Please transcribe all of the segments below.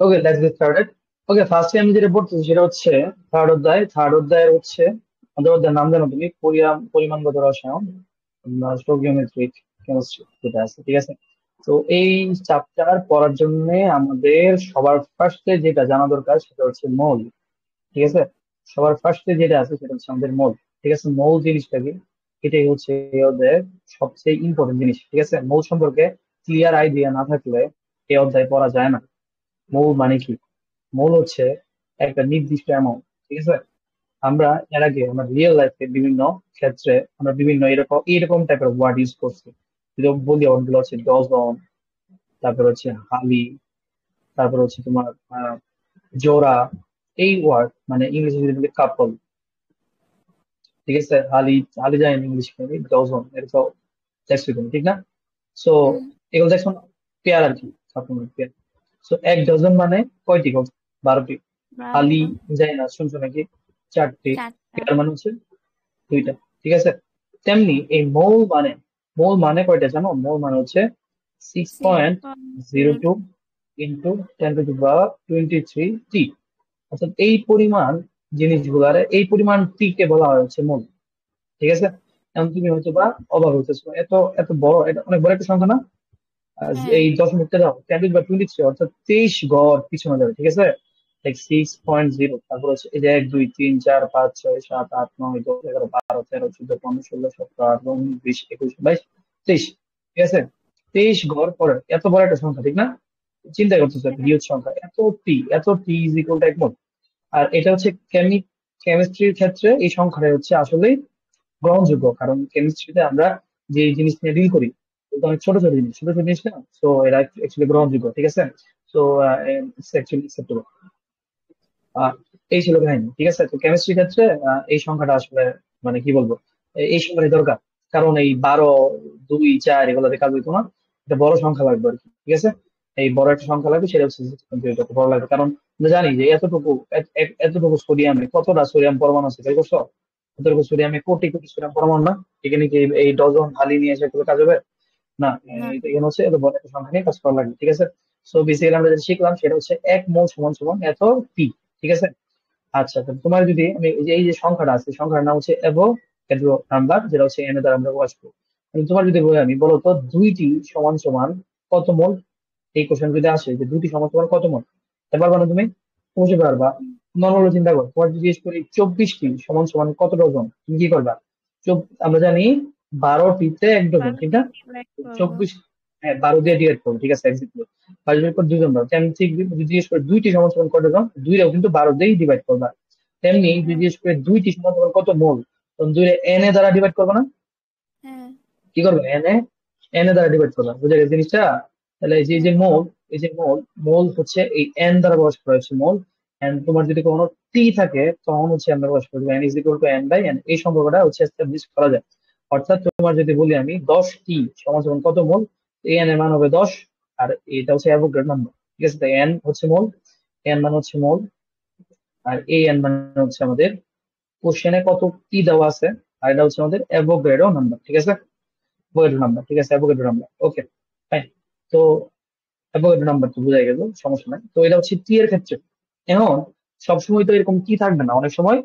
Okay, let's get started. Okay, ফার্স্টে আমি যেটা পড়তেছি সেটা হচ্ছে থার্ড অধ্যায়ের হচ্ছে আমাদের অধ্যায়ের নাম জানো তুমি? পরিমাণগত রসায়ন, স্টোকিওমেট্রিক কেমিস্ট্রি যেটা আছে, ঠিক আছে? তো এই চ্যাপ্টার পড়ার জন্য আমাদের সবার ফার্স্টে যেটা জানা দরকার সেটা হচ্ছে মোল, ঠিক আছে? সবার ফার্স্টে যেটা আছে সেটা হচ্ছে আমাদের মোল, ঠিক আছে? মোল জিনিসটা কি, এটাই হচ্ছে এই অধ্যায়ের সবচেয়ে ইম্পর্টেন্ট জিনিস, ঠিক আছে? মোল সম্পর্কে ক্লিয়ার আইডিয়া না থাকলে এই অধ্যায় পড়া যায় না। মৌল মানে কি? মৌল হচ্ছে একটা নির্দিষ্ট অ্যামাউন্ট, ঠিক আছে? আমরা এর আগে আমরা রিয়েল লাইফে বিভিন্ন ক্ষেত্রে আমরা বিভিন্ন এরকম এইরকম টাইপের ওয়ার্ড ইউজ করছি। যদি বলি ওয়ার্ডগুলো হচ্ছে ডজন, তারপর হচ্ছে হালি, তারপর হচ্ছে তোমার জোড়া। এই ওয়ার্ড মানে ইংলিশে যদি বলি কাপল, ঠিক আছে? হালি, হালি যায় ইংলিশ ডজন, এটা তো দেখছি তুমি, ঠিক না? সো হুম। এগুলো দেখছো না? পেয়ার আর কি, কাপল পেয়ার। সো এক ডজন মানে কয়টি গল্প? 12টি। হালি বারোটা। যায় না, শুনছো নাকি? 4টি। চারটা। পেয়ার মানে হচ্ছে 2টা, ঠিক আছে? তেমনি এই মৌল মানে কয়টা জানো? মৌল মানে হচ্ছে six six point point zero zero two into 10⁻23 টি। অর্থাৎ এই পরিমাণ জিনিসগুলার এই পরিমাণ টি কে বলা হয় হচ্ছে মোল, ঠিক আছে? এখন তুমি হয়তো বা অবাক হইতেছো, এত এত বড়, এটা অনেক বড় একটা সংখ্যা না? হ্যাঁ। এই দশমিকটা দাও, 10⁻23, অর্থাৎ 23 ঘর পিছনে যাবে, ঠিক আছে? লাইক 6.0, তারপর হচ্ছে এই যে 1 2 3 4 5 6 7 8 9 10 11 12 13 14 15 16 17 18 19 20 21 22 23, ঠিক আছে? 23 ঘর পরে এত বড় একটা সংখ্যা, ঠিক না? চিন্তা করতেছো একটা হ্যাঁ। হিউজ সংখ্যা, এত টি ইজ ইকুয়াল টু 1 মোল। আর এটা হচ্ছে কেমিস্ট্রির ক্ষেত্রে এই সংখ্যাটা হচ্ছে আসলে গ্রহণযোগ্য, কারণ কেমিস্ট্রিতে আমরা যে জিনিস নিয়ে ডিল করি ওগুলো অনেক ছোট ছোট জিনিস না, তো এরা অ্যাকচুয়ালি হ্যাঁ। গ্রহণযোগ্য, ঠিক আছে? তো ইটস অ্যাকচুয়ালি অ্যাকসেপ্টেবল। এই ছিল কাহিনী, ঠিক আছে? তো কেমিস্ট্রির ক্ষেত্রে এই সংখ্যাটা আসলে মানে কি বলবো, এই সংখ্যাটাই দরকার। কারণ এই 12, 2, 4 এগুলোতে কাজ হইতো না, একটা বড় সংখ্যা লাগবে আর কি, ঠিক আছে? এই বড় একটা সংখ্যা লাগবে, সেটা হচ্ছে 6.0, যত বড় লাগবে, কারণ আমরা জানি যে এতটুকু সোডিয়ামে কতটা সোডিয়াম পরমাণু আছে, তাই করছো? এতটুকু সোডিয়ামে কোটি কোটি সোডিয়াম পরমাণু না? এখানে কি এই ডজন হালি নিয়ে এসে এগুলো কাজ হবে? না। না। এখানে হচ্ছে এত বড় একটা সংখ্যা নিয়ে কাজ করা লাগবে, ঠিক আছে? সো বেসিক্যালি আমরা যেটা শিখলাম সেটা হচ্ছে 1 মোল সমান সমান এত পি, ঠিক আছে? আচ্ছা, তো তোমার যদি আমি এই যে সংখ্যাটা আছে, সংখ্যার নাম হচ্ছে অ্যাভোগাড্রো নাম্বার, যেটা হচ্ছে এন দ্বারা আমরা প্রকাশ করবো। তোমার যদি বলি আমি, বলো তো দুইটি সমান সমান কত মোল? এই কোশ্চেন যদি আসে যে দুইটি সমান সমান কত মোল, পারবা না তুমি? বুঝতে পারবা? নর্মাল চিন্তা করো, তোমার যদি জিজ্ঞেস করি 24টি সমান সমান কত ডজন, তুমি কি করবা? আমরা জানি 12টিতে 1 ডজন, ঠিক বারোটি না? ডিভাইড করবো। 24, হ্যাঁ, 12 দিয়ে ডিভাইড করবো, ঠিক আছে, এক্সাক্টলি। 22 পর 2 জন দাও, তেমনি ঠিক যদি জিজ্ঞেস করে দুইটি সমান সমান কত জন, দুইটাও কিন্তু 12 দিয়েই ডিভাইড করবা। তেমনি যদি হ্যাঁ। জিজ্ঞেস করে দুইটি সমান সমান কত মোল, তখন দুইটা এন এ দ্বারা ডিভাইড করবে না? হ্যাঁ। কি করবে? এন এ দ্বারা ডিভাইড করবে, বুঝে গেছে জিনিসটা? তাহলে এই যে এই যে হ্যাঁ। মোল, এই যে মোল, মোল হচ্ছে এই এন দ্বারা প্রকাশ করা হচ্ছে মোল। এন্ড তোমার যদি কোনো টি থাকে তখন হচ্ছে আমরা প্রকাশ করবো N is equal to N by N, এই সম্পর্কটা হচ্ছে এস্টাবলিশ করা যায়। অর্থাৎ তোমার যদি বলি আমি 10টি সমান সমান কত মোল, এই এন এর মান হবে 10। আর এটা হচ্ছে অ্যাভোগাড্রো নাম্বার, ঠিক আছে? তাই এন হচ্ছে মোল, এন মান হচ্ছে মোল, আর এই এন মানে হচ্ছে আমাদের কোশ্চেনে কত টি দেওয়া আছে, আর এটা হচ্ছে আমাদের অ্যাভোগাড্রো নাম্বার, ঠিক আছে? অ্যাভোগাড্রো নাম্বার, ঠিক আছে, অ্যাভোগাড্রো নাম্বার। ওকে, ফাইন। তো অ্যাভোগাড্রো নাম্বার তো বোঝা গেল, সমস্যা নাই। তো এটা হচ্ছে টি এর ক্ষেত্রে। এখন সবসময় তো এরকম টি থাকবে না, অনেক সময়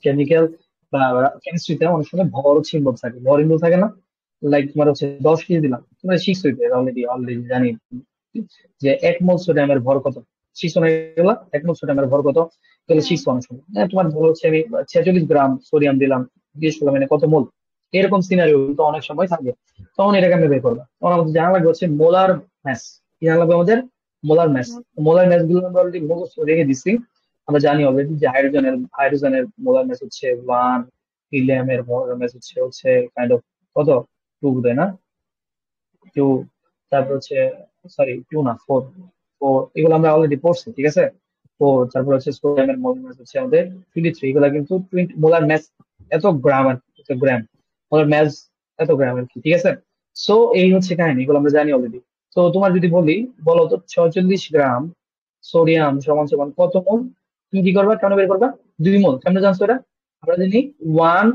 কেমিক্যাল বা কেমিস্ট্রিতে অনেক সময় ভর সিম্বল থাকে, ভর সিম্বল থাকে না? লাইক তোমার হচ্ছে 10 কেজি দিলাম, তোমরা 6 হইতে অলরেডি অলরেডি জানি যে 1 মোল সোডিয়ামের ভর কত। 6 গেল, 1 মোল সোডিয়ামের ভর কত? তাহলে হ্যাঁ। 6 অনেক সময়, হ্যাঁ, তোমার ধরো হচ্ছে আমি 46 গ্রাম সোডিয়াম দিলাম, জিজ্ঞেস করলাম মানে কত মোল। এরকম সিনারিও কিন্তু অনেক সময় থাকে। তখন এটাকে আমি বের করবো, তখন আমাদের জানা লাগবে হচ্ছে মোলার ম্যাস। কি জানা লাগবে আমাদের? Molar mass. মোলার ম্যাস গুলো আমরা অলরেডি মুখস্থ রেখে দিচ্ছি। আমরা জানি অলরেডি যে হাইড্রোজেনের মোলার ম্যাস হচ্ছে 1, হিলিয়ামের মোলার ম্যাস হচ্ছে হচ্ছে কাইন্ড অফ কত, 2, তাই না? 2, তারপর হ্যাঁ। হচ্ছে, সরি 2 না 4, 4 এগুলো আমরা অলরেডি পড়ছি, ঠিক আছে? 4, তারপর হচ্ছে সোডিয়ামের মোলার ম্যাস হচ্ছে আমাদের 23, এগুলো কিন্তু 20 মোলার ম্যাস, এত গ্রাম আর কি, এত গ্রাম মোলার ম্যাস, এত গ্রাম আর কি, ঠিক আছে? সো এই হচ্ছে কাহিনী, এগুলো আমরা জানি অলরেডি। তো তোমার যদি বলি, বলো তো 46 গ্রাম সোডিয়াম সমান সমান কত মোল, তুমি কি করবা, কেমন বের করবা? 2 মোল, কেমন জানছো এটা? আমরা জানি ওয়ান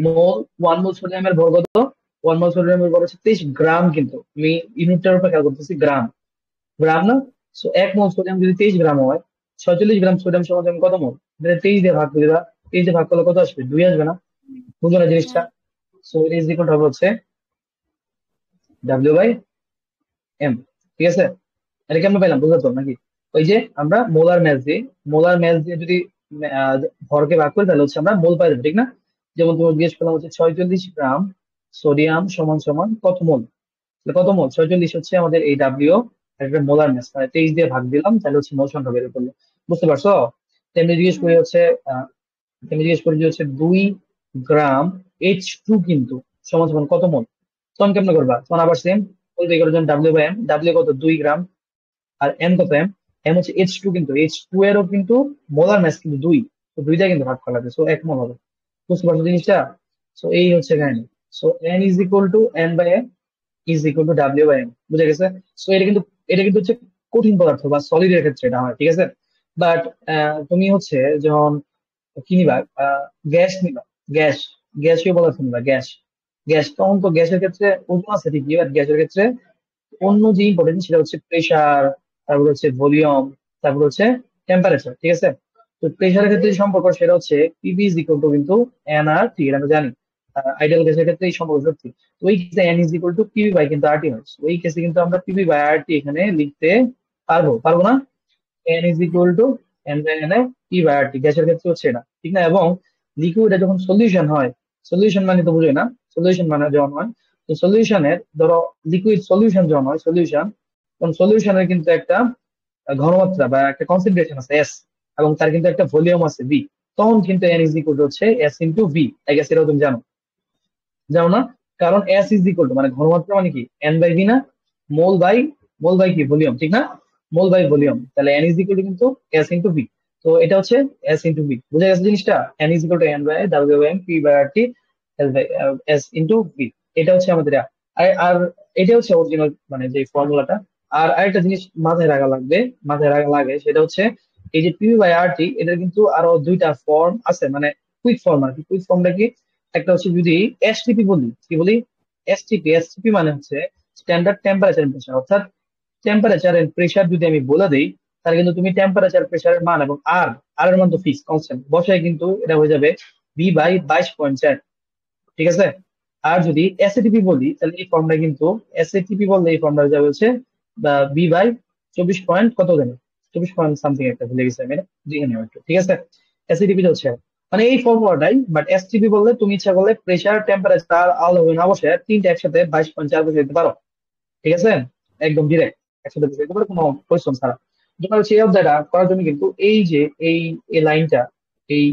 মোল, 1 মোল সোডিয়ামের ভর কত? 1 মোল সোডিয়ামের ভর হচ্ছে 23 গ্রাম, কিন্তু আমি ইউনিটটার উপর খেয়াল করতেছি, গ্রাম, গ্রাম না? সো 1 মোল সোডিয়াম যদি 23 গ্রাম হয়, 46 গ্রাম সোডিয়াম সমান কত মোল? এটা 23 দিয়ে ভাগ করে দিবা, 23 দিয়ে ভাগ করলে কত আসবে? 2 আসবে না? বুঝো না জিনিসটা? হ্যাঁ। সো এটা ইজ ইকুয়াল হবে হচ্ছে W/M। ঠিক আছে, এটা কেমন পেলাম বুঝতে তো নাকি? ওই যে আমরা মোলার ম্যাস দিয়ে যদি আহ, ভরকে ভাগ করি তাহলে হচ্ছে আমরা মোল পাই যাবো, ঠিক না? যেমন তুমি জিজ্ঞেস করলাম হচ্ছে 46 গ্রাম সোডিয়াম সমান সমান কত মোল। তাহলে কত মোল? 46 হচ্ছে আমাদের এই ডাব্লিউ, একটা মোলার ম্যাস, মানে 23 দিয়ে ভাগ দিলাম তাহলে হচ্ছে মোল সংখ্যা বের করলো। বুঝতে পারছো? তেমনি জিজ্ঞেস করি হচ্ছে আহ তেমনি জিজ্ঞেস করি যে হচ্ছে 2 গ্রাম H2 কিন্তু সমান সমান কত মোল। তখন কেমন করবা? তখন আবার সেম বলতে করার জন্য W/M, ডাব্লিউ কত? 2 গ্রাম। আর এম কত? এম এম হচ্ছে H2, কিন্তু H2 এরও কিন্তু মোলার ম্যাস কিন্তু 2, তো দুইটা কিন্তু ভাগ করা যাবে, সো 1 মোল হবে। বুঝতে পারছো জিনিসটা? সো এই হচ্ছে কাহিনী। So N=N/M is equal to W/M, বুঝে গেছে? সো এটা কিন্তু হচ্ছে কঠিন পদার্থ বা সলিড এর ক্ষেত্রে এটা হয়, ঠিক আছে? বাট তুমি হচ্ছে যখন কি নিবা, গ্যাস নিবা, গ্যাস গ্যাসীয় পদার্থ নিবা, গ্যাস তখন তো গ্যাসের ক্ষেত্রে ওজন আছে ঠিকই, বাট গ্যাসের ক্ষেত্রে অন্য যে ইম্পর্টেন্ট সেটা হচ্ছে প্রেসার, তারপর হচ্ছে ভলিউম, তারপর হচ্ছে টেম্পারেচার, ঠিক আছে? তো প্রেসারের ক্ষেত্রে যে সম্পর্ক সেটা হচ্ছে পিভি ইজ ইকুয়াল টু কিন্তু এন আর টি, এটা আমরা জানি। আইডিয়াল গ্যাসের ক্ষেত্রে এই সম্পর্ক সত্যি। তো ওই ক্ষেত্রে N is equal to PV by কিন্তু আরটি হয়। তো ওই কেসে কিন্তু আমরা পিভি বাই আরটি এখানে লিখতে পারবো না? N is equal to N by N A P by R T, গ্যাসের ক্ষেত্রে হচ্ছে এটা, ঠিক না? এবং লিকুইড যখন সলিউশন হয়, সলিউশন মানে তো বুঝোই না, সলিউশন মানে যখন হয়, তো সলিউশনের ধরো লিকুইড সলিউশন যখন হয় সলিউশন, তখন সলিউশনের কিন্তু একটা ঘনমাত্রা বা একটা কনসেন্ট্রেশন আছে এস, এবং তার কিন্তু একটা ভলিউম আছে ভি। তখন কিন্তু এন ইজ ইকুয়াল টু হচ্ছে S into V. I guess এটাও তুমি জানো, জানো না? কারণ এস ইজ ইকুয়াল টু মানে ঘনমাত্রা মানে কি এন বাই ভি না? মোল বাই কি ভলিউম, ঠিক না? মোল বাই ভলিউম, তাহলে এন ইজ ইকুয়াল টু কিন্তু এস ইন্টু ভি। তো এটা হচ্ছে এস ইন্টু ভি, বুঝা গেছে জিনিসটা? N is equal to N by W/M P by R T S by S into V. এটা হচ্ছে আমাদের আর এটা হচ্ছে অরিজিনাল মানে যে ফর্মুলাটা। আর আরেকটা জিনিস মাথায় রাখা লাগে সেটা হচ্ছে এই যে পি বাই আর টি, এটার কিন্তু আরো দুইটা ফর্ম আছে, মানে কুইক ফর্ম আর কি। কুইক ফর্মটা কি? একটা হচ্ছে যদি এসটিপি বলি, কি বলি? এসটিপি মানে হচ্ছে স্ট্যান্ডার্ড টেম্পারেচার এন্ড প্রেসার, অর্থাৎ টেম্পারেচার এন্ড প্রেসার যদি আমি বলে দিই, তাহলে কিন্তু তুমি টেম্পারেচার প্রেসারের মান এবং আর এর মান তো ফিক্স কনস্ট্যান্ট বসায় কিন্তু এটা হয়ে যাবে বি বাই 22.4, ঠিক আছে? আর যদি এসএটিপি বলি তাহলে এই ফর্মটা কিন্তু, এসএটিপি বললে এই ফর্মটা হয়ে যাবে হচ্ছে বি বাই 24 পয়েন্ট কত জানি, 24 পয়েন্ট সামথিং একটা ভুলে গেছি আমি, এটা দেখে নেওয়া একটু, ঠিক আছে? এসএটিপি হচ্ছে মানে এই ফর্মুলাটাই, বাট এসটিপি বললে তুমি ইচ্ছা করলে প্রেসার টেম্পারেচার আলো না বসে তিনটা একসাথে 22.4 বসে দিতে পারো, ঠিক আছে? একদম ডিরেক্ট একসাথে বসে দিতে পারো কোনো পরিশ্রম ছাড়া। তোমার হচ্ছে এই অধ্যায়টা করার জন্য কিন্তু এই যে এই লাইনটা, এই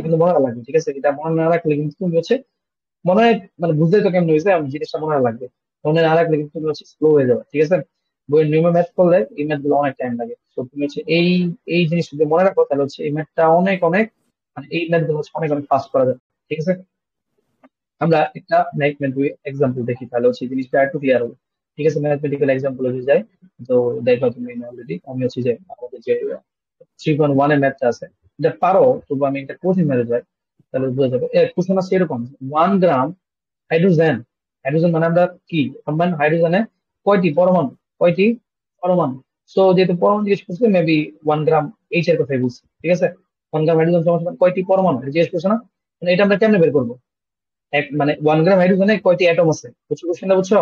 কিন্তু মনে রাখবে, ঠিক আছে? এটা মনে না রাখলে কিন্তু তুমি হচ্ছে মনে হয় মানে বুঝতে তো কেমন হয়েছে, আমি জিনিসটা মনে লাগবে, মনে না রাখলে কিন্তু তুমি হচ্ছে স্লো হয়ে যাবে, ঠিক আছে? বইয়ের নিয়মে ম্যাথ করলে এই ম্যাথ গুলো অনেক টাইম লাগে, তো তুমি হচ্ছে এই জিনিস যদি মনে রাখো তাহলে হচ্ছে এই ম্যাথটা অনেক অনেক মানে এই ম্যাথ গুলো হচ্ছে অনেক অনেক ফাস্ট করা যাবে, ঠিক আছে? আমরা একটা ম্যাথমেটিক্যাল এক্সাম্পল দেখি তাহলে হচ্ছে এই জিনিসটা একটু ক্লিয়ার হবে, ঠিক আছে? ম্যাথমেটিক্যাল এক্সাম্পল যদি যাই, তো দেখো তুমি অলরেডি আমি হচ্ছে যে আমাদের যে 3.1 এর ম্যাথটা আছে এটা পারো, তবু আমি একটা কঠিন ম্যাথে যাই তাহলে বোঝা যাবে। কোশ্চেন আছে এরকম, 1 গ্রাম হাইড্রোজেন, হাইড্রোজেন মানে আমরা কি কম্বাইন, হাইড্রোজেনে কয়টি পরমাণু? সো যেহেতু পরমাণু জিজ্ঞেস করছে মেবি 1 গ্রাম এইচ এর কথাই বলছি, ঠিক আছে? 1 গ্রাম হাইড্রোজেন সমান সমান কয়টি পরমাণু এটা জিজ্ঞেস করছে না? মানে এটা আমরা কেমনে বের করবো? মানে 1 গ্রাম হাইড্রোজেনে কয়টি অ্যাটম আছে, বুঝছো কোশ্চেনটা? বুঝছো?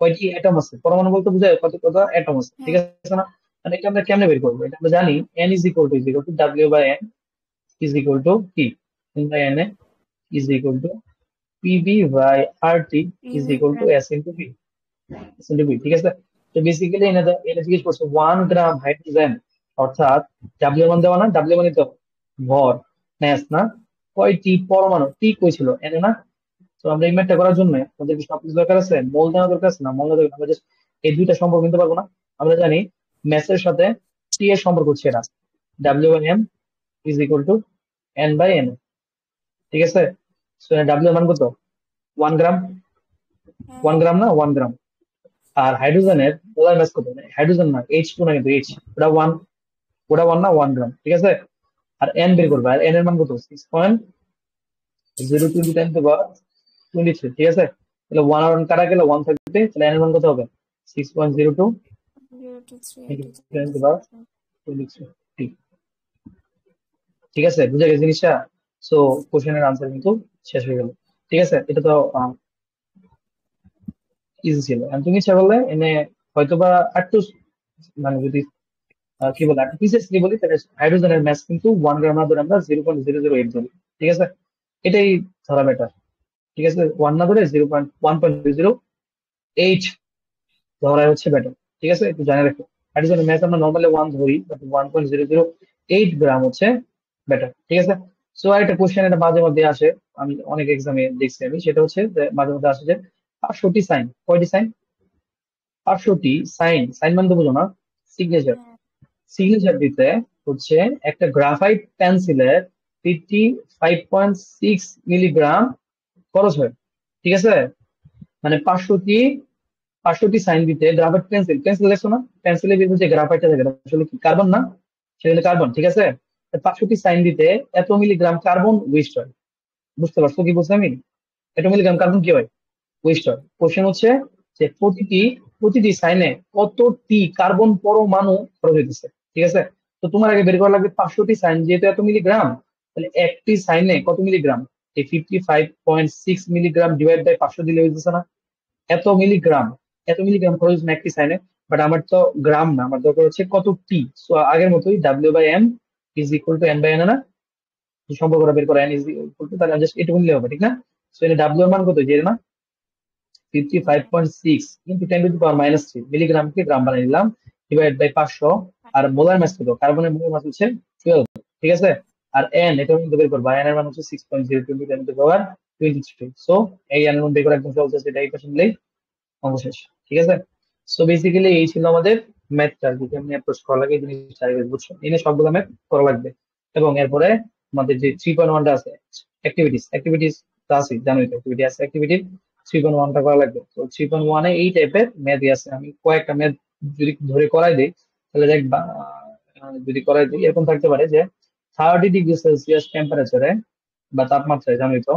কয়টি অ্যাটম আছে, পরমাণু বলতে বোঝায় কত কত অ্যাটম আছে, ঠিক হ্যাঁ। আছে না? মানে এটা আমরা কেমনে বের করবো? এটা আমরা জানি N is equal to W/M is equal to কি, N by N is equal to PV by R T is equal to S into P, ঠিক আছে? তো বেসিক্যালি এটা জিজ্ঞেস করছে 1 গ্রাম হাইড্রোজেন, অর্থাৎ ডাব্লিউ মান দেওয়া না, ডাব্লিউ মানে তো ভর, ম্যাস না, কয়টি পরমাণু, টি কইছিল এনে না? তো আমরা এই ম্যাথটা করার জন্য আমাদের কি সবকিছু দরকার আছে? মোল দেওয়া দরকার আছে না? মোল দেওয়া দরকার, আমরা just এই দুইটা সম্পর্ক নিতে পারবো না? আমরা জানি ম্যাসের সাথে টি এর সম্পর্ক হচ্ছে এটা, W/M is equal two N/N, ঠিক আছে? ডাব্লিউ মান কত? 1 গ্রাম, হ্যাঁ। 1 গ্রাম না, 1 গ্রাম। আর হাইড্রোজেনের মোলার মাস কত? হাইড্রোজেন না, H2 না, কিন্তু এইচ, ওটা ওয়ান না, 1 গ্রাম, ঠিক আছে? আর এন বের করবে, আর এন এর মান কত? 6.020 টাইম টু পাওয়ার 23, ঠিক আছে? তাহলে ওয়ান আর ওয়ান কাটা গেলে ওয়ান থাকবে, তাহলে এন এর মান কত হবে? 6.02 ঠিক আছে, বুঝে গেছে জিনিসটা। সো কোশ্চেনের আনসার কিন্তু শেষ হয়ে গেল। ঠিক আছে, এটা তো ইজি ছিল। আর তুমি ইচ্ছা করলে এনে হয়তোবা একটু মানে যদি কি বলে একটু প্রিসাইসলি বলি, তাহলে হাইড্রোজেনের ম্যাস কিন্তু 1 গ্রাম না ধরে আমরা 0.008 ধরি। ঠিক আছে, এটাই ধরা বেটার। ঠিক আছে, 1 না ধরে 0.1.008 ধরা হচ্ছে বেটার। ঠিক আছে, একটু জানে রাখো। হাইড্রোজেনের ম্যাস আমরা নর্মালি 1 ধরি, বাট 1.008 গ্রাম হচ্ছে বেটার। ঠিক আছে। সো একটা কোশ্চেন এটা মাঝে মধ্যে আসে, আমি অনেক এক্সামে দেখছি আমি, সেটা হচ্ছে যে মাঝে মধ্যে আসে যে 500টি সাইন, কয়টি সাইন? 500টি সাইন। সাইন মানে তো বুঝো না, সিগনেচার। সিগনেচার দিতে হচ্ছে একটা গ্রাফাইট পেন্সিলের 55.6 মিলিগ্রাম খরচ হয়। ঠিক আছে, মানে 500টি সাইন দিতে গ্রাফাইট পেন্সিল, পেন্সিল দেখছো না, পেন্সিলের ভিতরে যে গ্রাফাইটটা থাকে এটা আসলে কি কার্বন না? সেটা কার্বন। ঠিক আছে, 500টি সাইন দিতে এত মিলিগ্রাম কার্বন ওয়েস্ট হয়। বুঝতে পারছো কি বলছি আমি? এত মিলিগ্রাম কার্বন কি হয়? ওয়েস্ট হয়। কোশ্চেন হচ্ছে যে প্রতিটি সাইনে কতটি কার্বন পরমাণু খরচ হইতেছে। ঠিক আছে, তো তোমার আগে বের করা লাগবে 500টি সাইন যেহেতু এত মিলিগ্রাম, তাহলে একটি সাইনে কত মিলিগ্রাম? এই 55.6 মিলিগ্রাম ডিভাইড বাই 500 দিলে হইতেছে না? এত মিলিগ্রাম, এত মিলিগ্রাম খরচ না একটি সাইনে। বাট আমার তো গ্রাম না, আমার দরকার হচ্ছে কত টি। সো আগের মতোই W/M = N/N না, এই সম্পর্কটা বের করা, N ইকুয়াল টু, তাহলে জাস্ট এটুকু নিলে হবে। ঠিক না? সো এখানে W এর মান কত, যে না 55.6 কিন্তু 10⁻³ মিলিগ্রামকে গ্রাম বানিয়ে নিলাম, ডিভাইড বাই 500। আর মোলার মাস কত? কার্বনের মোলার মাস হচ্ছে 12। ঠিক আছে, আর এন এটা কিন্তু বের করবা, এন এর মান হচ্ছে 6.020 × 10⁻23। সো এই এন এর মান বের করা একদম সহজ আছে, এটা এই পাশে নিলেই অঙ্ক শেষ। ঠিক আছে, সো বেসিক্যালি এই ছিল আমাদের ম্যাথটা, যে কেমনি অ্যাপ্রোচ করা লাগে এই জিনিসটা আগে বুঝছো, এনে সবগুলো ম্যাথ করা লাগবে। এবং এরপরে আমাদের যে 3.1টা আছে অ্যাক্টিভিটিস, অ্যাক্টিভিটিস তো আছে, জানোই তো অ্যাক্টিভিটি আছে, অ্যাক্টিভিটি 3.1টা করা লাগবে। তো 3.1-এ এই টাইপের ম্যাথই আছে, আমি কয়েকটা ম্যাথ যদি ধরে করাই দিই তাহলে দেখবা, যদি করাই দিই এরকম থাকতে পারে যে 30°C টেম্পারেচারে বা তাপমাত্রায়, জানোই তো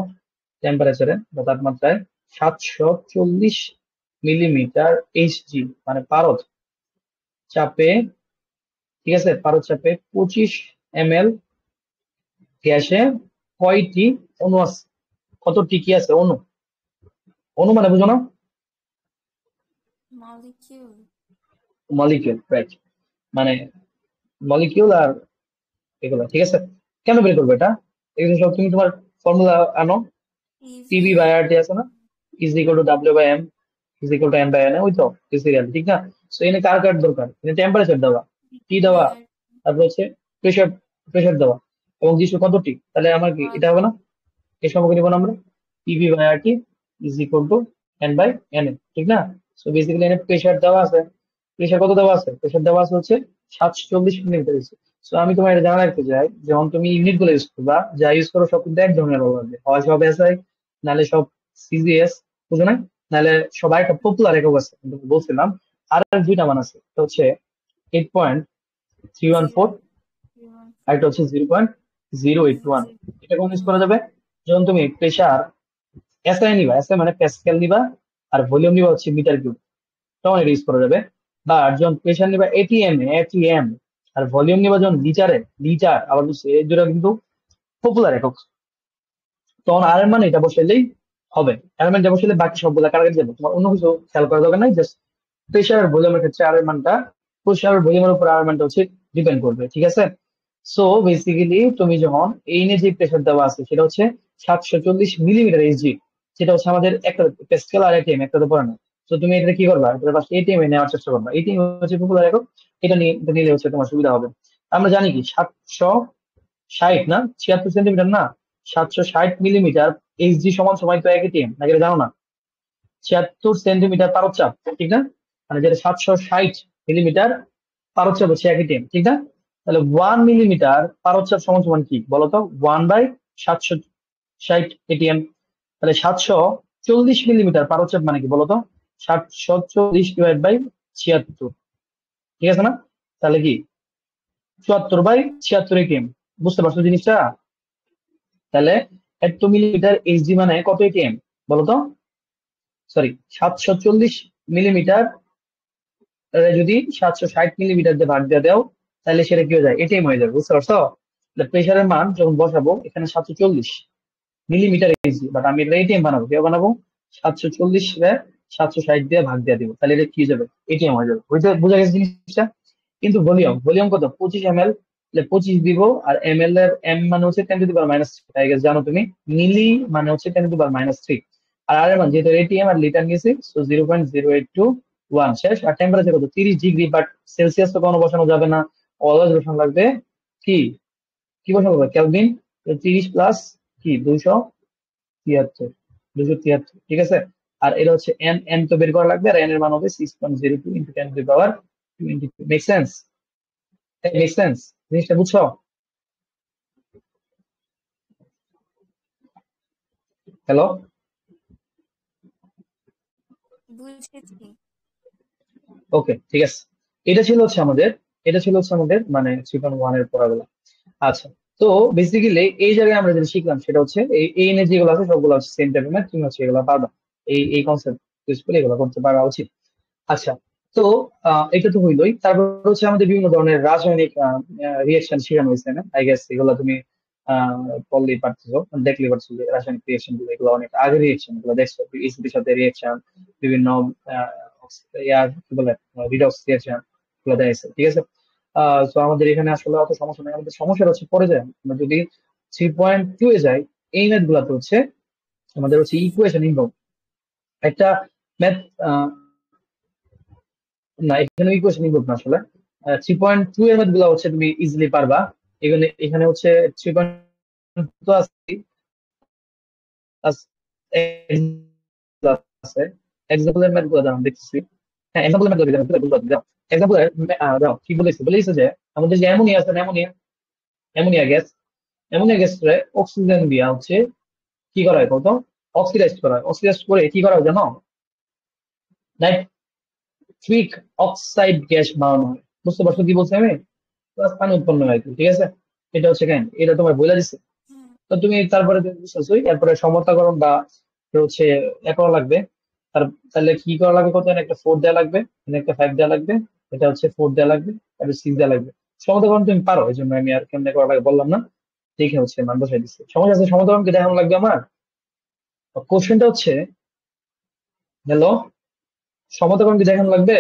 টেম্পারেচারে বা তাপমাত্রায় 740 মিলিমিটার এইচজি মানে পারদ চাপে, ঠিক আছে, পারদ চাপে 25 ml গ্যাসে কয়টি অণু আছে? কতটি কি আছে অণু? অণু মানে বুঝো না? মলিকিউল, রাইট, মানে মলিকিউল আর এগুলো। ঠিক আছে, কেন বের করবে এটা? এগুলো সব তুমি তোমার ফর্মুলা আনো, PV/RT আছে না, = W/M = N/N, ওই তো সিরিয়াল। ঠিক না? সো এনে কার কার দরকার? এনে টেম্পারেচার দেওয়া, টি দেওয়া, তারপর হচ্ছে প্রেশার, প্রেশার দেওয়া, এবং যিশু কতটি, তাহলে আমার কি এটা হবে না? এই সম্পর্কে নিব না আমরা, PV/RT = N/N। ঠিক না? সো বেসিক্যালি এনে প্রেশার দেওয়া আছে, প্রেশার কত দেওয়া আছে? প্রেশার দেওয়া আছে হচ্ছে 740 মিলিমিটার। সো আমি তোমার এটা জানা রাখতে চাই, যখন তুমি ইউনিট গুলো ইউজ করবা, যা ইউজ করো সব কিন্তু এক ধরনের ব্যবহার হবে, হয় সব এসআই, নাহলে সব সিজিএস, বুঝো না, নাহলে সবাই একটা পপুলার একক আছে কিন্তু বলছিলাম। আর দুইটা মান আছে, এটা হচ্ছে 8.314, আর এটা হচ্ছে 0.081। এটা কোন ইউজ করা যাবে? যখন তুমি প্রেশার এসআই নিবা, এসআই মানে প্যাসকেল নিবা, আর ভলিউম নিবা হচ্ছে মিটার কিউব, তখন এটা ইউজ করা যাবে। বা যখন প্রেশার নিবা এটিএম, আর ভলিউম নিবা যখন লিটারে, লিটার আবার বুঝছে, এই দুটো কিন্তু পপুলার একক, তখন আর এর মানে এটা বসাইলেই হবে। আর এর মানে বসাইলে বাকি সবগুলা কাছাকাছি যাবে, তোমার অন্য কিছু খেয়াল করা দরকার নাই। জাস্ট প্রেশার আর ভলিউমের ক্ষেত্রে আর এর মানটা, প্রেশার আর ভলিউমের উপর আর এর মানটা হচ্ছে ডিপেন্ড করবে। ঠিক আছে, সো বেসিক্যালি তুমি যখন এই নিয়ে যে প্রেশার দেওয়া আছে সেটা হচ্ছে 740 মিলিমিটার এইচজি, সেটা হচ্ছে আমাদের একটা প্যাসকেল আর এটিএম একটা তো পড়ে না। তো তুমি এটা কি করবা, এটা বাস এটিএম এ নেওয়ার চেষ্টা করবা, এটিএম হচ্ছে পপুলার একক, এটা নিলে হচ্ছে তোমার সুবিধা হবে। আমরা জানি কি 760 না 76 সেন্টিমিটার না, 760 মিলিমিটার এইচজি সমান সমান তো এক এটিএম, নাকি এটা জানো না? 76 সেন্টিমিটার পারদচাপ, ঠিক না? মানে যেটা 760 মিলিমিটার পারদচাপ হচ্ছে এক এটিএম, ঠিক না? তাহলে 1 মিলিমিটার পারদচাপ সমান সমান কি বলতো? 1/760 এটিএম। তাহলে 740 মিলিমিটার পারদচাপ মানে কি বলতো? 740 ডিভাইড বাই 76, ঠিক আছে না? তাহলে কি 74/76 এটিএম। বুঝতে পারছো জিনিসটা? তাহলে 1 মিলিমিটার এইচডি মানে কত এটিএম বলতো? সরি, 740 মিলিমিটার যদি 760 মিলিমিটার দিয়ে ভাগ দিয়ে দাও, তাহলে সেটা কি হয়ে যায়, এটিএম হয়ে যাবে, বুঝতে পারছো? প্রেশারের মান যখন বসাবো এখানে 740 মিলিমিটার ইজি, বাট আমি এটা এটিএম বানাবো, কেউ বানাবো 740 রে 760 দিয়ে ভাগ দিয়ে দিব, তাহলে এটা কি হয়ে যাবে, এটিএম হয়ে যাবে। বোঝা গেছে জিনিসটা? কিন্তু ভলিউম, ভলিউম কত, 25 ml, 25 দিব। আর ml এর এম মানে হচ্ছে 10⁻³ তাই গেছে, জানো তুমি? মিলি মানে হচ্ছে 10⁻³। আর আর এর মান যেহেতু এটিএম আর লিটার নিয়েছি, সো 0.0821 শেষ। আর টেম্পারেচার কত, 30 ডিগ্রি, বাট সেলসিয়াস তো কোনো বসানো যাবে না, অলওয়েজ বসানো লাগবে কি, কি বসানো হবে, কেলভিন। 30 প্লাস কি, 273, 273, ঠিক আছে। আর এটা হচ্ছে এন, এন তো বের করা লাগবে, আর এন এর মান হবে 6.02 into 10⁻22। Make sense? Make sense? জিনিসটা বুঝছো? হ্যালো? বুঝেছি। ওকে, ঠিক আছে। এটা ছিল হচ্ছে আমাদের, এটা ছিল হচ্ছে আমাদের মানে 3.1 এর পড়াগুলো। আচ্ছা, তো বেসিক্যালি এই জায়গায় আমরা যেটা শিখলাম সেটা হচ্ছে এই এনে যেগুলো আছে সবগুলো হচ্ছে সেম টাইপের ম্যাথ, তুমি হচ্ছে এগুলো পারবা, এই কনসেপ্ট ইউজ করে এগুলো করতে পারা উচিত। আচ্ছা, তো এটা তো হইলোই। তারপর হচ্ছে আমাদের বিভিন্ন ধরনের রাসায়নিক রিয়েকশন শেখানো হয়েছে না, আই গেস এগুলো তুমি পড়লেই পারতেছো, দেখলেই পারছো যে রাসায়নিক রিয়েকশন গুলো, এগুলো অনেক আগের রিয়েকশন, এগুলো দেখছো এসিডের সাথে রিয়েকশন, বিভিন্ন ইয়ার কি বলে, রিডক্স রিয়েকশন, এগুলো দেখছো, ঠিক আছে। তো আমাদের এখানে আসলে অত সমস্যা নেই, আমাদের সমস্যাটা হচ্ছে পরে যায়, আমরা যদি 3.2 এ যাই, এই ম্যাথ গুলাতে হচ্ছে আমাদের হচ্ছে ইকুয়েশন ইনভলভ, একটা ম্যাথ, না এখানে ইকুয়েশন ইনভলভ না আসলে। 3.2 এর ম্যাথ গুলা হচ্ছে তুমি ইজিলি পারবা। এখানে এখানে হচ্ছে 3.2 আছে, আছে এক্সাম্পলের ম্যাথ গুলো দাও দেখতেছি। হ্যাঁ, এক্সাম্পলের ম্যাথ গুলো দাও, এক্সাম্পল দাও, কি বলেছে, বলেছে যে আমাদের যে অ্যামোনিয়া আছে, অ্যামোনিয়া, অ্যামোনিয়া গ্যাস, অ্যামোনিয়া গ্যাসে অক্সিজেন দিয়া হচ্ছে কি করা হয় কত, অক্সিডাইজ করা হয়, অক্সিডাইজ করে কি করা হয় জানো, নাইট্রিক অক্সাইড গ্যাস বানানো হয়। বুঝতে পারছো কি বলছি আমি? প্লাস পানি উৎপন্ন হয় আর কি, ঠিক আছে। এটা হচ্ছে কেন, এটা তোমার বলে দিচ্ছে। হুম। তো তুমি তারপরে তুমি বুঝতেছোই, এরপরে সমতাকরণ বা হচ্ছে এ করা লাগবে। তার তাহলে কি করা লাগবে, কত একটা 4 দেওয়া লাগবে, এখানে একটা 5 দেওয়া লাগবে, এটা হচ্ছে 4 দেওয়া লাগবে, তারপরে 6 দেওয়া লাগবে। সমতাকরণ তুমি পারো, এই জন্য আমি আর কেমনে করা লাগে বললাম না, দেখে হচ্ছে মান বসাই দিচ্ছি। সমস্যা আছে, সমতাকরণ কি দেখানো লাগবে আমার? কোশ্চেনটা হচ্ছে, হ্যালো, সমতাকরণ কি দেখানো লাগবে?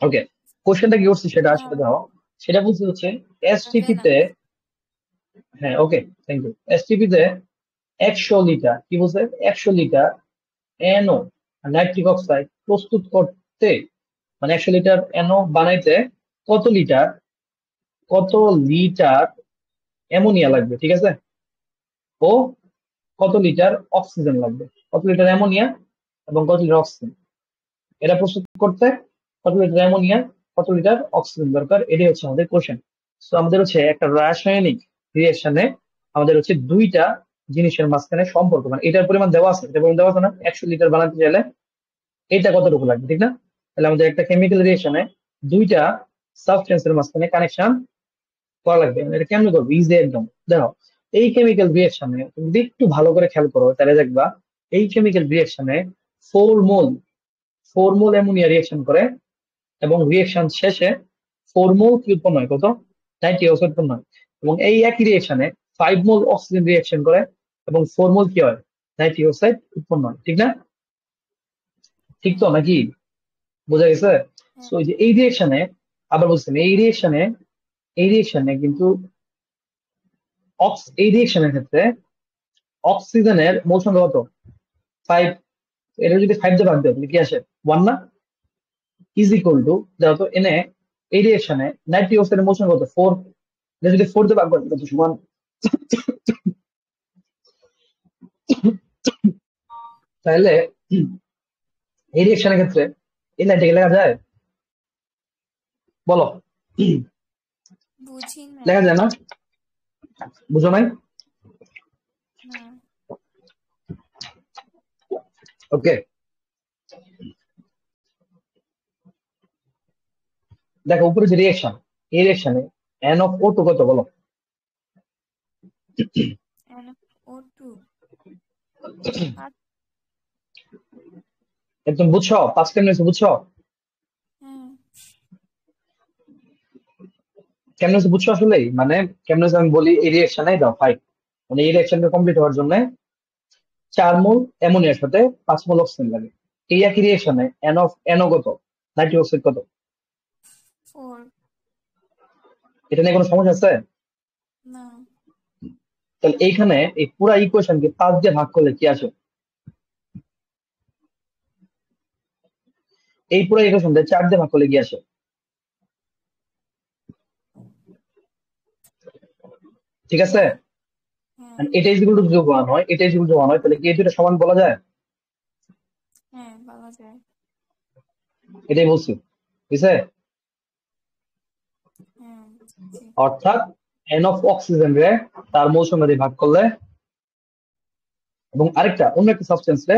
ওকে, কোশ্চেনটা কি করছি সেটা না, সেটা দাও। সেটা বলছে হচ্ছে লাগবে এসটিপি না। তে, হ্যাঁ ওকে, থ্যাংক ইউ। এসটিপি তে 100 লিটার, কি বলছে, 100 লিটার এনও নাইট্রিক অক্সাইড প্রস্তুত করতে, মানে 100 লিটার এনও বানাইতে কত লিটার, কত লিটার অ্যামোনিয়া লাগবে, ঠিক আছে, ও কত লিটার অক্সিজেন লাগবে, কত লিটার অ্যামোনিয়া এবং কত লিটার অক্সিজেন, এটা প্রস্তুত করতে কত লিটার অ্যামোনিয়া, কত লিটার অক্সিজেন দরকার, এটাই হচ্ছে আমাদের কোশ্চেন। তো আমাদের হচ্ছে একটা রাসায়নিক রিয়েকশনে আমাদের হচ্ছে দুইটা জিনিসের মাঝখানে সম্পর্ক, মানে এটার পরিমাণ দেওয়া আছে, এটা পরিমাণ দেওয়া আছে না, 100 লিটার বানাতে চাইলে এটা কতটুকু লাগবে, ঠিক না? তাহলে আমাদের একটা কেমিক্যাল রিয়েকশনে দুইটা সাবস্টেন্সের মাঝখানে কানেকশন করা লাগবে। মানে এটা কেমন করবো, ইজি একদম। দেখো, এই কেমিক্যাল রিয়েকশনে তুমি যদি একটু ভালো করে খেয়াল করো তাহলে দেখবা, এই কেমিক্যাল রিয়েকশনে 4 মোল, 4 মোল অ্যামোনিয়া রিয়েকশন করে, এবং রিয়েকশন শেষে 4 মোল কি উৎপন্ন হয়, কত, নাইট্রিক অক্সাইড উৎপন্ন হয়। এবং এই একই রিয়েকশনে 5 মোল অক্সিজেন রিয়েকশন করে, এবং 4 মোল কি হয়, নাইট্রিক অক্সাইড উৎপন্ন হয়, ঠিক না? ঠিক তো হুম। নাকি? বোঝা গেছে? হ্যাঁ। তো এই রিয়েকশনে, আবার বলছেন এই রিয়েকশনে, এই রিয়েকশনে কিন্তু এই রিয়েকশনের ক্ষেত্রে অক্সিজেনের মোল সংখ্যা কত, 5। এটা যদি 5 দিয়ে ভাগ দেয় তাহলে কি আসে, 1 না? ইজ ইকুয়াল টু, দেখো তো এনে এই রিয়েকশনে নাইট্রিক অক্সাইডের মোল সংখ্যা কত, 4। এটা যদি 4 দিয়ে ভাগ করে কত সমান, তাহলে এই রিয়েকশনের ক্ষেত্রে এই লাইনটাকে লেখা যায়, বলো? বুঝি লেখা নাই। যায় না? বুঝো নাই? না। ওকে, দেখো উপরে যে রিয়েকশন, এই রিয়েকশনে এন অফ ও টু কত, বলো? NO2 5। একদম বুঝছো, 5 কেমন হয়েছে বুঝছো? কেমনে হচ্ছে বুঝছো আসলে? মানে কেমনে হচ্ছে আমি বলি, এই রিয়েকশনে দাও 5, মানে এই রিয়েকশনটা কমপ্লিট হওয়ার জন্য 4 মোল অ্যামোনিয়ার সাথে 5 মোল অক্সিজেন লাগে। এই একই রিয়েকশনে এনও কত, নাইট্রিক অক্সাইড কত? 4. এটা নিয়ে কোনো সমস্যা আছে? না. তাহলে এইখানে এই পুরা ইকুয়েশনকে 5 দিয়ে ভাগ করলে কি আসে? এই পুরো ইকুয়েশনটা 4 দিয়ে ভাগ করলে কি আসে? ঠিক আছে? হ্যাঁ. And এটা ইজ ইকুয়াল টু যদি 1 হয়, এটা ইজ ইকুয়াল টু 1 হয়, তাহলে কি এই দুটো সমান বলা যায়? হ্যাঁ, বলা যায়. এটাই বলছি, বুঝছে? হ্যাঁ. জি. অর্থাৎ এন অফ অক্সিজেন রে তার মৌল সংখ্যা দিয়ে ভাগ করলে, এবং আরেকটা অন্য একটা সাবস্টেন্স রে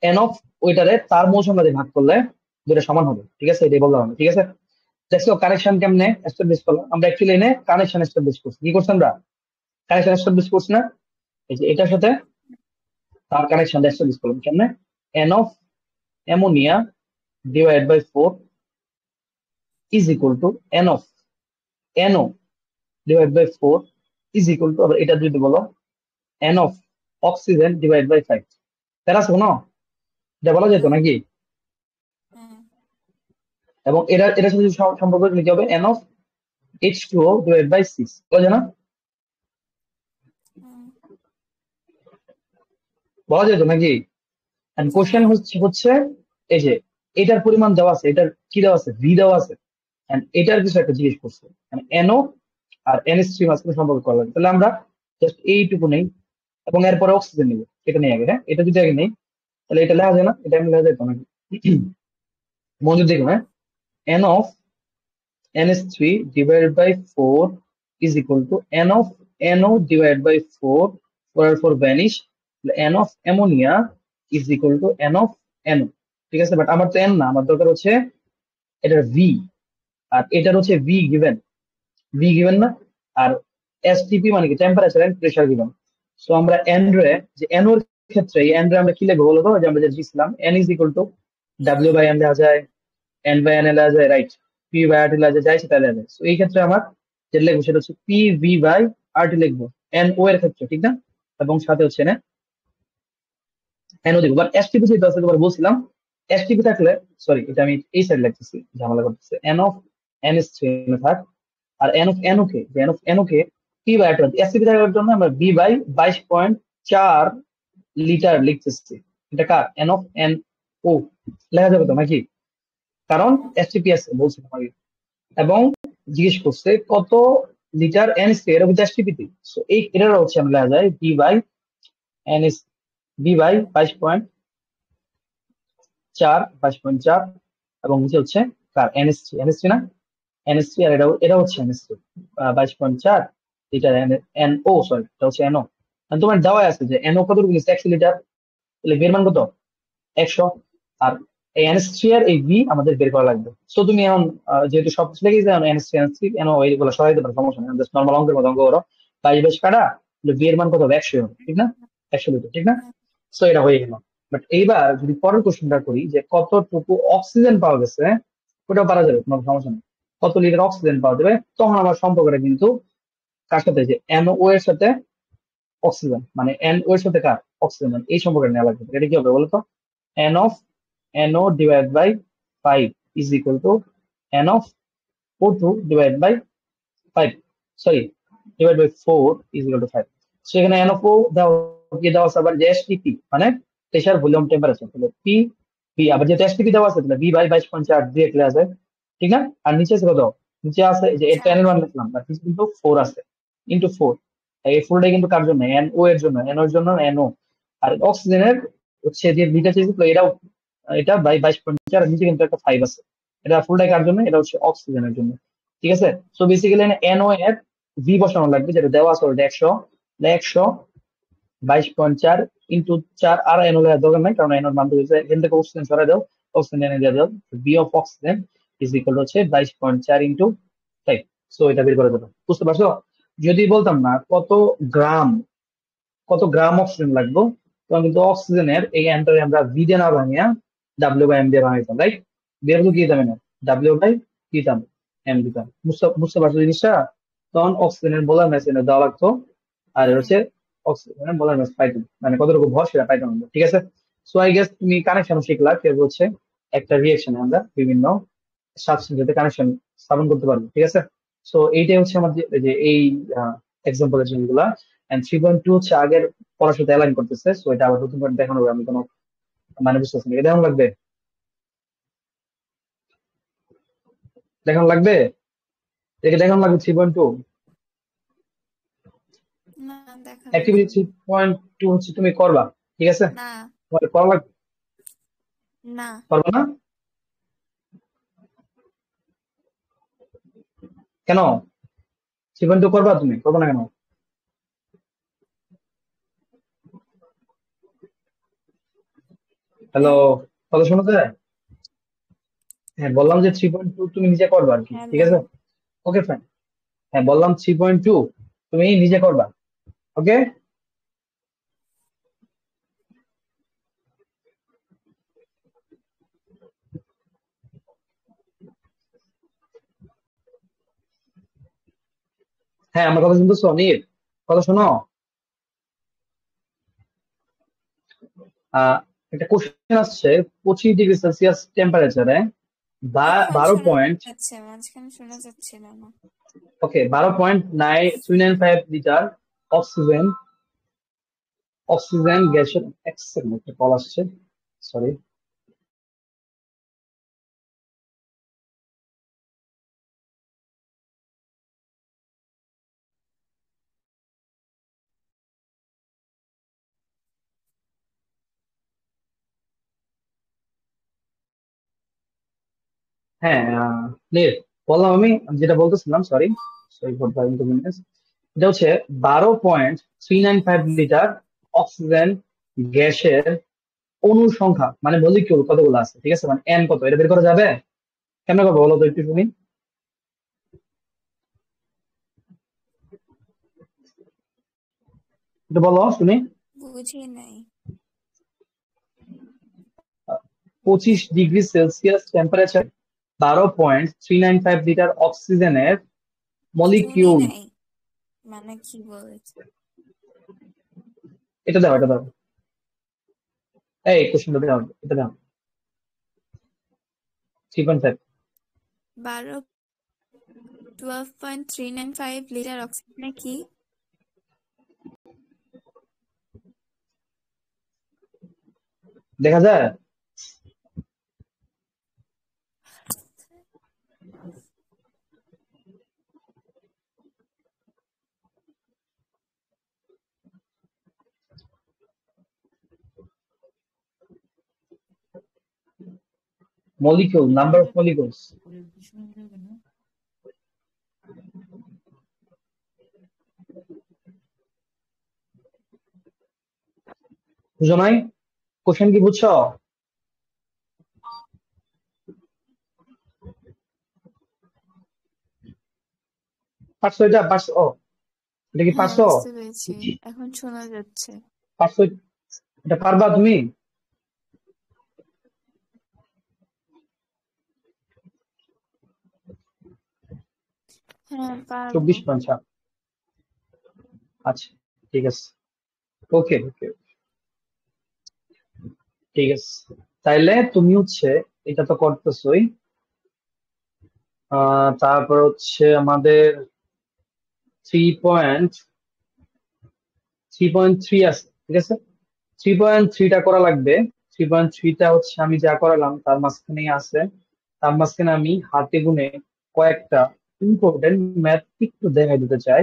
এন অফ ওইটারে তার মৌল সংখ্যা দিয়ে ভাগ করলে দুটো সমান হবে। ঠিক আছে, এটাই বললাম আমি। ঠিক আছে, দেখছো কানেকশন কেমনে এস্টাবলিশ করলাম আমরা? অ্যাকচুয়ালি এনে কানেকশন এস্টাবলিশ করছি। কি করছি আমরা? কানেকশন এস্টাবলিশ করছি না? এই যে এটার সাথে তার কানেকশন এস্টাবলিশ করলাম কেমনে? N of ammonia divide by 4 is equal to N of NO divide by 4 is equal to, আবার এটা যদি বলো N of oxygen divide by 5। তারা শোনো, এটা বলা যেত হ্যাঁ. নাকি? হ্যাঁ. এবং এটার সাথে সম্পর্ক নিতে হবে N of H2O divide by 6, বলা যায় না? হ্যাঁ. বলা যেত নাকি? এন্ড কোশ্চেন হ্যাঁ. হচ্ছে এই যে এটার পরিমাণ দেওয়া আছে, এটার কি দেওয়া আছে, ভি দেওয়া আছে, এন্ড এটার কিছু একটা জিজ্ঞেস করছে, মানে NO আর NH3 মাঝখানে সম্পর্ক করা লাগবে। তাহলে আমরা জাস্ট এইটুকু নেই এবং এরপরে অক্সিজেন নিব, এটা নেই আগে। হ্যাঁ, এটা যদি আগে নেই তাহলে এটা লেখা যায় না? এটা আমি লেখা যেত নাকি? মনোযোগ দেখুন, হ্যাঁ। N of NH3 divided by 4 is equal to N of NO divided by 4, 4 R 4 vanish, N of ammonia is equal to N of NO। ঠিক আছে, বাট আমার তো N না, আমার দরকার হচ্ছে এটার V, আর এটার হচ্ছে V গিভেন না, আর STP মানে কি, temperature and pressure given. So আমরা N রে, যে NO এর ক্ষেত্রে এই N রে আমরা কি লিখবো বলো তো? যে আমরা যে দিছিলাম N is equal to W by N লেখা যায়, N by N লেখা যায়, রাইট? P by RT লেখা যায়, সেটা লেখা যায়। তো এই ক্ষেত্রে আমার যেটা লিখবো সেটা হচ্ছে PV by RT লিখবো NO এর ক্ষেত্রে, ঠিক না? এবং সাথে হচ্ছে না NO দিব। বাট STP যেটা আছে তোমার বলছিলাম, STP থাকলে, সরি এটা আমি এই সাইড লিখতেছি, ঝামেলা করতেছে। N of NH3 থাক, আর NO কে, যে NO K P by RT, STP থাকার জন্য আমরা B by 22.4 লিটার লিখতেছি। এটা কার? N of NO লেখা যাবে তো নাকি? কারণ STP আছে বলছি তোমাকে, এবং জিজ্ঞেস করছে কত লিটার এনএস এর উপর এসটিপিতে। সো এই এটার হচ্ছে আমরা লেখা যায় এনএস বি বাই 22.4 এবং নিচে হচ্ছে কার? এনএস থ্রি না? এনএস থ্রি, আর এটা হচ্ছে NS three 22.4 litre. NO, sorry এটা হচ্ছে এনও। তোমার দেওয়া আছে যে এনও কত লিখছে 100 লিটার, তাহলে বের মান কত? 100। আর এই NH3 এর এই ভি আমাদের বের করা লাগবে। সো তুমি এখন যেহেতু সবকিছু লিখে যায় NH3 এন এইগুলো সরাই দিতে পারো, সমস্যা নেই। জাস্ট নর্মাল অঙ্কের মতো অঙ্ক করো, 22 কাটা, বি এর মান কত হবে? 100 হবে, ঠিক না? 100 লিটার, ঠিক না? সো এটা হয়ে গেল। বাট এইবার যদি পরের কোশ্চেনটা করি যে কতটুকু অক্সিজেন পাওয়া গেছে, ওটাও পারা যাবে, কোনো সমস্যা নেই। কত লিটার অক্সিজেন পাওয়া যাবে, তখন আমার সম্পর্কটা কিন্তু কার সাথে? যে NO এর সাথে অক্সিজেন, মানে NO এর সাথে কার? অক্সিজেন, মানে এই সম্পর্কে নেওয়া লাগবে। এটা কি হবে বলতো? N of NO divided by 5 is equal to N of O2 divided by 5, sorry, divided by 4 is equal to 5। সেখানে NO দাও, কি দেওয়া আছে আবার? যে STP মানে প্রেসার ভলিউম টেম্পারেচার, তাহলে P P, আবার যেহেতু STP দেওয়া আছে তাহলে V by 22.4 দিয়ে লেখা যায়, ঠিক না? আর নিচে আছে কত? নিচে আছে যে এটা N এর মান লিখলাম, বাট কিন্তু 4 আছে, ইনটু 4। এই 4টাই কিন্তু কার জন্য? NO এর জন্য, NO এর জন্য NO। আর অক্সিজেনের হচ্ছে যে লিটার চেয়েছিল এটাও, এটা বাই 22.4, নিচে কিন্তু একটা 5 আছে। এটা ফুলটাই কার জন্য? এটা হচ্ছে অক্সিজেনের জন্য, ঠিক আছে? সো বেসিক্যালি NO এর ভি বসানো লাগবে, যেটা দেওয়া আছে ওটা 100, 122.4 ইন্টু 4, আর NO লেখার দরকার নাই, কারণ NO এর মান তো হচ্ছে এখান থেকে অক্সিজেন সরাই দাও, অক্সিজেন এনে দিয়ে দাও, V of oxygen is equal to 22.4 into 5। So এটা বের করে দেবো, বুঝতে পারছো? যদি বলতাম না গ্রাম কত গ্রাম অক্সিজেন লাগবে, তখন কিন্তু অক্সিজেনের এই অ্যান্টারে আমরা ভি দিয়ে না ভাঙিয়া ডাব্লিউ বাই এম দিয়ে ভাঙাইতাম, রাইট? বের হলো কি দিতাম না, ডাব্লিউ বাই দিতাম এম দিতাম, বুঝতে পারছো জিনিসটা? তখন অক্সিজেনের মোলার মাস এনে দেওয়া লাগতো, আর এর হুম হচ্ছে অক্সিজেনের মোলার মাস পাইতাম, মানে কতটুকু ভর সেটা পাইতাম আমরা, ঠিক আছে? সো আই গেস তুমি কানেকশন শিখলা কেবল হচ্ছে একটা রিয়েকশনে আমরা বিভিন্ন সাবস্টেন্সের সাথে কানেকশন স্থাপন করতে পারবো, ঠিক আছে? সো এইটাই হচ্ছে আমাদের যে এই এক্সাম্পলের জিনিসগুলা। এন্ড 3.2 হচ্ছে আগের পড়ার সাথে অ্যালাইন করতেছে, সো এটা আবার নতুন করে দেখানো হবে, আমি কোনো মানে বুঝতেছি না, এটা দেখানো লাগবে? দেখানো লাগবে? এটা দেখানো লাগবে 3.2। না, দেখা অ্যাক্টিভিটি দরকার 3.2 হচ্ছে তুমি করবা, ঠিক আছে? না। তোমার করা লাগবে, না। করবা না? কেন? 3.2 করবা, তুমি করবা না কেন? হ্যালো, হ্যাঁ। কথা শোনা যায়? হ্যাঁ, বললাম যে 3.2 তুমি নিজে করবা আর কি, ঠিক হ্যালো। আছে? Okay fine. হ্যাঁ, বললাম 3.2 তুমি নিজে করবা, ওকে? হ্যাঁ, আমার কথা শুনতেছো নীর? কথা শোনো। আহ একটা কোশ্চেন আসছে, 25 ডিগ্রি সেলসিয়াস টেম্পারেচারে এখন বারো শোনা পয়েন্ট যাচ্ছে, মাঝখানে শোনা যাচ্ছিল না। ওকে 12.9395 লিটার অক্সিজেন অক্সিজেন গ্যাসের, এক সেকেন্ড একটা কল আসছে, সরি। হ্যাঁ, নীর, বললাম আমি যেটা বলতেছিলাম, sorry sorry for the inconvenience. এটা হচ্ছে 12.395 লিটার অক্সিজেন গ্যাসের অণুর সংখ্যা, মানে মলিকিউল কতগুলো আছে, ঠিক আছে, মানে এন কত, এটা বের করা যাবে? কেমন করবো বলো তো একটু শুনি, একটু বলো শুনি। বুঝি নাই। 25 ডিগ্রি সেলসিয়াস টেম্পারেচার 12.395 লিটার অক্সিজেনের শুনি মলিকিউল। নাই, মানে কি বলেছে? এটা দাও, এটা দাও, এই কোশ্চেনটা দাও, এটা দাও। 3.5 বারো 12.395 লিটার অক্সিজেনে কি? দেখা যায়? Molecule, number of molecules. বুঝো নাই? কোশ্চেন কি বুঝছো? পারছো? এটা পারছো? ও, এটা কি হ্যাঁ, পারছো? বুঝতে পেরেছি, এখন শোনা যাচ্ছে। পারছো? এটা পারবা তুমি? হ্যাঁ, পারবো। 24.7। আচ্ছা, ঠিক আছে, ওকে ওকে, ঠিক আছে। তাইলে তুমি হচ্ছে এটা তো করতেছই, তারপর হচ্ছে আমাদের 3.3 আছে, ঠিক আছে? 3.3টা করা লাগবে। 3.3টা হচ্ছে আমি যা করালাম তার মাঝখানেই আছে, তার মাঝখানে আমি হাতে গুনে কয়েকটা ইম্পর্টেন্ট ম্যাথ একটু দেখাই দিতে চাই।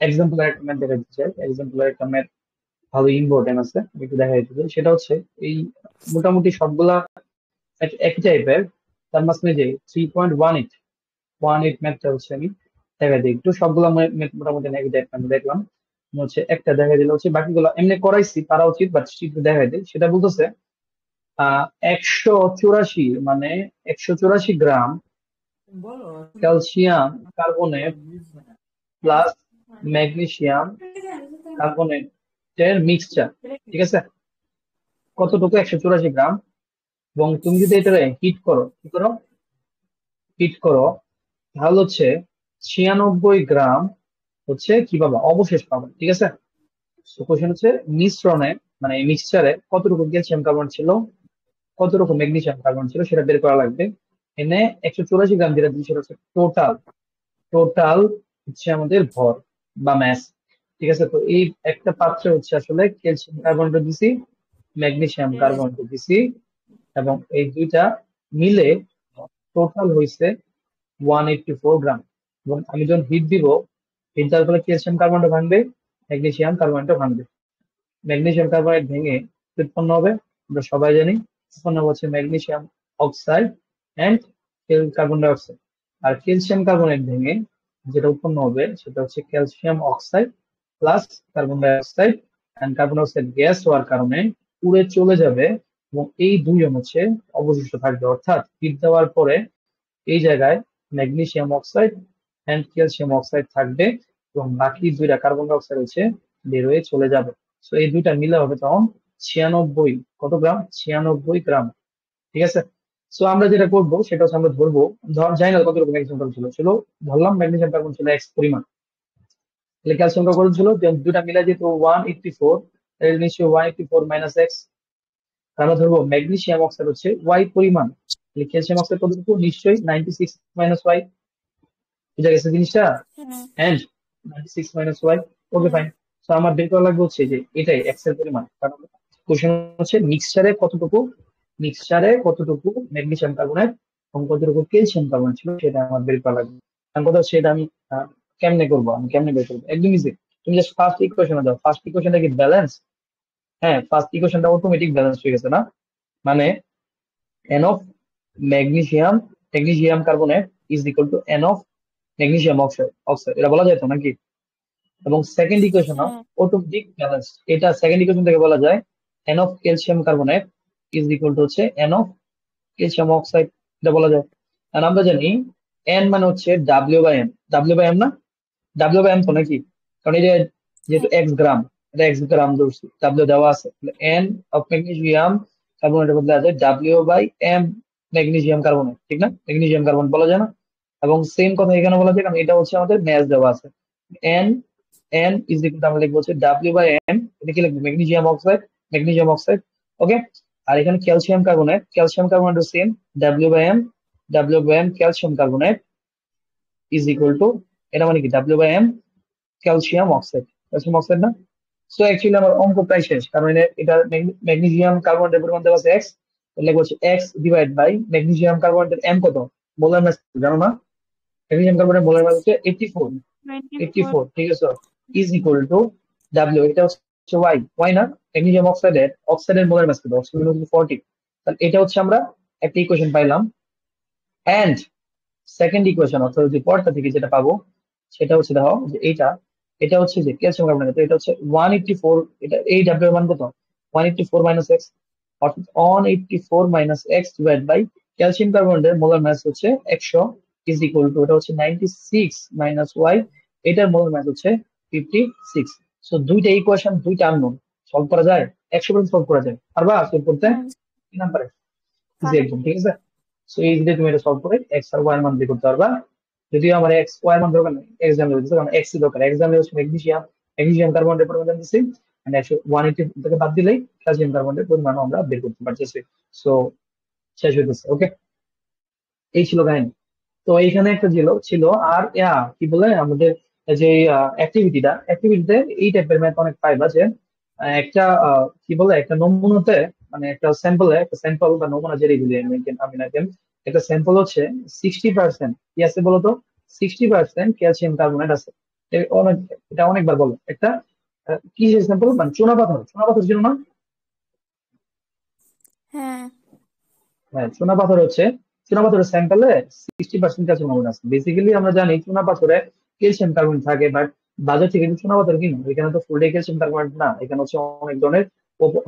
এক্সাম্পল একটা ম্যাথ দেখাই দিতে চাই, এক্সাম্পল একটা ম্যাথ ভালো ইম্পর্টেন্ট আছে, আমি একটু দেখাই দিতে চাই। সেটা হচ্ছে এই মোটামুটি সবগুলা একই টাইপের, তার মাঝখানে যে 3.18 ম্যাথটা হচ্ছে আমি দেখা দিই একটু, সবগুলো ম্যাথ মোটামুটি একই টাইপ আমি দেখলাম। হচ্ছে একটা দেখা দিলে হচ্ছে, বাকিগুলো এমনি করাইছি পারা উচিত, বাট একটু দেখা দিই। সেটা বলতেছে 184, মানে 184 gram calcium carbonate plus magnesium কার্বনেটের মিক্সচার, ঠিক আছে? কতটুকু? 184 গ্রাম। এবং তুমি যদি এটা হিট করো, কি করো, হিট করো, তাহলে হচ্ছে 96 গ্রাম হচ্ছে কি পাবা, অবশেষ পাবা, ঠিক আছে। তো কোশ্চেন হচ্ছে মিশ্রণে, মানে মিক্সচারে কতটুকু ক্যালসিয়াম কার্বন ছিল, কতটুকু ম্যাগনেসিয়াম কার্বন ছিল সেটা বের করা লাগবে। এনে 184 গ্রাম যেটা দিচ্ছে সেটা হচ্ছে টোটাল, টোটাল হচ্ছে আমাদের ভর বা ম্যাস, ঠিক আছে। তো এই একটা পাত্রে হচ্ছে আসলে ক্যালসিয়াম কার্বনটা দিছি, ম্যাগনেসিয়াম কার্বনটা দিছি, এবং এই দুইটা মিলে টোটাল হয়েছে 184 গ্রাম। এবং আমি যখন হিট দিব, হিট দেওয়ার ফলে ক্যালসিয়াম কার্বনটা ভাঙবে, ম্যাগনেসিয়াম কার্বনটা ভাঙবে। ম্যাগনেসিয়াম কার্বনেট ভেঙে কি উৎপন্ন হবে আমরা সবাই জানি, উৎপন্ন হচ্ছে magnesium oxide and carbon dioxide. আর ক্যালসিয়াম কার্বনেট ভেঙে যেটা উৎপন্ন হবে সেটা হচ্ছে calcium oxide plus carbon dioxide, and carbon dioxide gas হওয়ার কারণে উড়ে চলে যাবে, এবং এই দুইজন হচ্ছে অবশিষ্ট থাকবে। অর্থাৎ হিট দেওয়ার পরে এই জায়গায় magnesium oxide and calcium oxide থাকবে, এবং বাকি দুইটা কার্বন ডাই অক্সাইড হচ্ছে বের হয়ে চলে যাবে। তো এই দুইটা মিলে হবে তখন 96, কত গ্রাম, 96 গ্রাম, ঠিক আছে। সো আমরা যেটা করবো সেটা হচ্ছে আমরা ধরবো, জানি না কত রকম ম্যাগনেসিয়াম কার্বন ছিল, ধরলাম ম্যাগনেসিয়াম কার্বন ছিল এক্স পরিমাণ, তাহলে ক্যালসিয়াম কার্বন ছিল যে দুটা মিলে যেহেতু 184, নিশ্চয়ই 184 - x। আমরা ধরবো ম্যাগনেসিয়াম অক্সাইড হচ্ছে ওয়াই পরিমাণ, তাহলে ক্যালসিয়াম অক্সাইড কতটুকু, নিশ্চয়ই 96 - y, বুঝা গেছে জিনিসটা। হ্যাঁ এন্ড 96 - y, ওকে হ্যাঁ ফাইন। তো আমার বের করা লাগবে হচ্ছে যে এটাই এক্স এর পরিমাণ, কারণ কোশ্চেন হচ্ছে মিক্সচারে কতটুকু ম্যাগনেসিয়াম কার্বনেট এবং কতটুকু ক্যালসিয়াম কার্বনেট ছিল সেটা আমার বের করা লাগবে। কারণ কথা হচ্ছে এটা আমি কেমনে করবো, আমি কেমনে বের করবো, একদম ইজি। তুমি জাস্ট ফার্স্ট ইকুয়েশনে দাও, ফার্স্ট ইকুয়েশনটা কি ব্যালেন্স, হ্যাঁ ফার্স্ট ইকুয়েশনটা অটোমেটিক ব্যালেন্স হয়ে গেছে না, মানে N of magnesium carbonate is equal to N of magnesium oxide, এটা বলা যায় তো নাকি। এবং সেকেন্ড ইকুয়েশন হ্যাঁ অটোমেটিক ব্যালেন্স, এটা সেকেন্ড ইকুয়েশন থেকে বলা যায় N of calcium carbonate is equal two হচ্ছে এন অফ ক্যালসিয়াম অক্সাইড, এটা বলা যায়। আর আমরা জানি এন মানে হচ্ছে ডাব্লিউ বাই এম না, ডাব্লিউ বাই এম তো নাকি, কারণ এই যে যেহেতু হ্যাঁ এক্স গ্রাম, এটা এক্স গ্রাম ধরছি, ডাব্লিউ দেওয়া আছে, এন অফ ম্যাগনেসিয়াম কার্বনেটের বদলে আছে ডাব্লিউ/এম ম্যাগনেসিয়াম কার্বনেট, ঠিক না, ম্যাগনেসিয়াম কার্বন বলা যায় না। এবং সেম কথা এখানে বলা যায়, কারণ এটা হচ্ছে আমাদের ম্যাচ দেওয়া আছে। N N is equal two আমরা লিখবো হচ্ছে ডাব্লিউ/এম, এটা কি লিখবো, ম্যাগনেসিয়াম অক্সাইড, ওকে। আর এখানে calcium carbonate same, W M, calcium carbonate is equal to, এটা মানে কি ডাব্লিউ/এম ক্যালসিয়াম অক্সাইড না। সো অ্যাকচুয়ালি আমার অঙ্ক প্রায় শেষ, কারণ এটা ম্যাগনেসিয়াম কার্বনেটের পরিমাণ দেওয়া আছে এক্স, তাহলে হচ্ছে এক্স ডিভাইড বাই ম্যাগনেসিয়াম কার্বনেটের এম কত, মোলার মাস জানো না, ম্যাগনেসিয়াম কার্বনের মোলার মাস হচ্ছে 84, 24 84, ঠিক আছে, ইজ ইকুয়াল টু ডাব্লিউ, এটা হচ্ছে ওয়াই না, ম্যাগনেসিয়াম অক্সাইডের মোলার মাস কত, অক্সিজেন হচ্ছে 40। তাহলে এটা হচ্ছে আমরা একটা ইকুয়েশন পাইলাম। এন্ড সেকেন্ড ইকুয়েশন অর্থাৎ যে পরটা থেকে যেটা পাবো সেটা হচ্ছে দেখো যে এটা হচ্ছে যে ক্যালসিয়াম কার্বনেট, তো এটা হচ্ছে 184, এটা এই ডাব্লিউ এর মান কত, 184 - x, অর্থাৎ 184 - x ডিভাইড বাই ক্যালসিয়াম কার্বনেটের মোলার মাস হচ্ছে 100 ইজ ইকুয়াল টু, এটা হচ্ছে 96 - y, এটার মোলার মাস হচ্ছে 56। সো দুইটা ইকুয়েশন, দুইটা আননোন, সলভ করা যায়, 100% সলভ করা যায়, পারবা সলভ করতে, হ্যাঁ কি নাম্বারে, ইজি পারবো একদম, ঠিক আছে। সো এই যে তুমি এটা সলভ করে এক্স আর ওয়াই এর মান বের করতে পারবা। যদিও আমার এক্স ওয়াই এর মান দরকার নেই, এক্স জানলে হচ্ছে, কারণ এক্স দরকার, এক্স জানলে হচ্ছে ম্যাগনেসিয়াম কার্বনের পরিমাণ জানতেছি, এন্ড 180 থেকে বাদ দিলেই ক্যালসিয়াম কার্বনের পরিমাণও আমরা বের করতে পারতেছি। সো শেষ হইতেছে, ওকে, এই ছিল কাহিনী। তো এইখানে একটা ছিল আর কি বলে আমাদের যে অ্যাক্টিভিটিতে এই টাইপের ম্যাথ অনেক পাইবা যে একটা কি বলে একটা নমুনাতে, মানে একটা স্যাম্পল বা নমুনা যেটাই বলি আমি না কেন, একটা স্যাম্পল হচ্ছে 60% কি আছে বলতো, 60% ক্যালসিয়াম কার্বনেট আছে। অনেক, এটা অনেকবার বলো একটা কি স্যাম্পল, মানে চুনা পাথর ছিল না, হ্যাঁ হ্যাঁ চুনা পাথরের স্যাম্পলে 60% ক্যালসিয়াম কার্বন আছে। বেসিক্যালি আমরা জানি চুনা পাথরে ক্যালসিয়াম কার্বন থাকে, বাট বাজার থেকে কিন্তু চুনা পাথর কিনো, এখানে তো ফুলটাই ক্যালসিয়াম কার্বনেট না, এখানে হচ্ছে অনেক ধরনের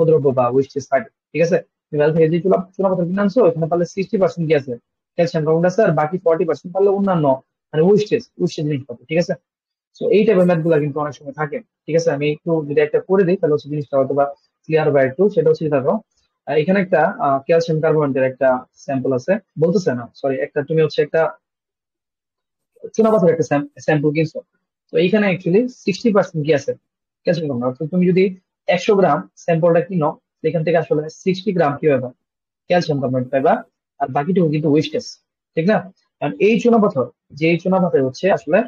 অদ্রব্য বা ওয়েস্টেজ থাকে, ঠিক আছে। তুমি বাজার থেকে যে চুনা পাথর কিনে আনছো এখানে পারলে 60% কি আছে, ক্যালসিয়াম কার্বন আছে, আর বাকি 40% পারলে অন্যান্য মানে ওয়েস্টেজ জিনিসপত্র, ঠিক আছে। তো এই টাইপের ম্যাথ গুলা কিন্তু অনেক সময় থাকে, ঠিক আছে। আমি একটু যদি একটা করে দিই তাহলে হচ্ছে জিনিসটা হয়তো বা ক্লিয়ার হবে একটু, সেটা হচ্ছে দেখো এখানে একটা ক্যালসিয়াম কার্বনেটের একটা স্যাম্পল আছে, বলতেছে না সরি, একটা তুমি হচ্ছে একটা চুনাপাথর একটা স্যাম্পল কিনছো, তো এইখানে অ্যাকচুয়ালি 60% কি আছে, ক্যালসিয়াম কার্বনেট। অর্থাৎ তুমি যদি 100 গ্রাম স্যাম্পলটা কিনো, সেখান থেকে আসলে 60 গ্রাম কি পাবা, ক্যালসিয়াম কার্বনেট পাইবা, আর বাকিটুকু কিন্তু ওয়েস্টেজ, ঠিক না? কারণ এই চুনাপাথর, যে এই চুনাপাথর হচ্ছে আসলে